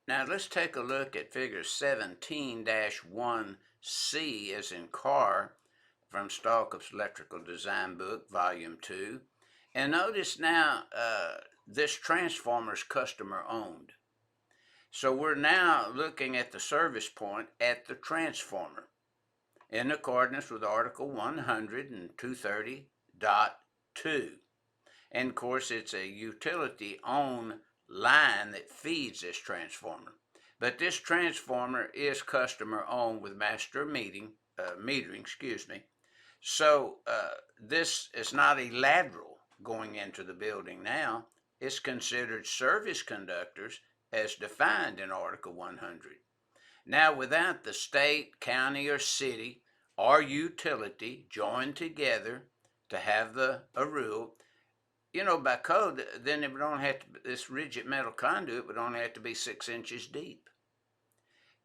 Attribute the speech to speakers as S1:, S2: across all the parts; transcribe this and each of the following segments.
S1: Now let's take a look at figure 17-1C as in car from Stallcup's Electrical Design Book, Volume 2. And notice now this transformer is customer owned. So we're now looking at the service point at the transformer in accordance with Article 100 and 230.2. And of course, it's a utility owned line that feeds this transformer. But this transformer is customer owned with master metering. So this is not a lateral going into the building now. It's considered service conductors as defined in Article 100. Now, without the state, county, or city or utility joined together to have a rule, by code, then it would only have to, this rigid metal conduit would only have to be 6 inches deep.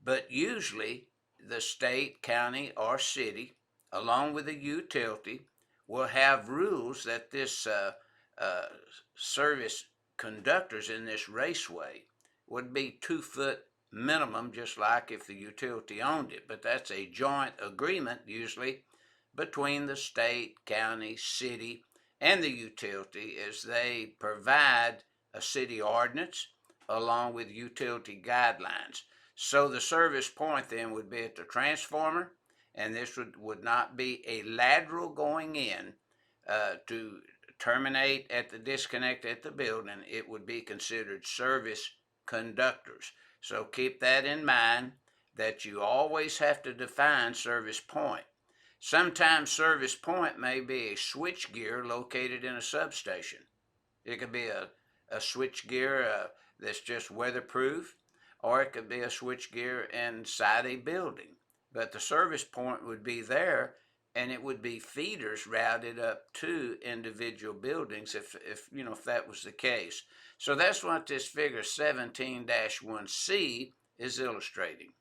S1: But usually, the state, county, or city, along with the utility, will have rules that this service conductors in this raceway would be 2 foot minimum, just like if the utility owned it. But that's a joint agreement, usually, between the state, county, city, and the utility as they provide a city ordinance along with utility guidelines. So the service point then would be at the transformer, and this would not be a lateral going in to terminate at the disconnect at the building. It would be considered service conductors. So keep that in mind, that you always have to define service point. Sometimes service point may be a switch gear located in a substation. It could be a switch gear that's just weatherproof, or it could be a switch gear inside a building. But the service point would be there, and it would be feeders routed up to individual buildings if that was the case. So that's what this figure 17-1C is illustrating.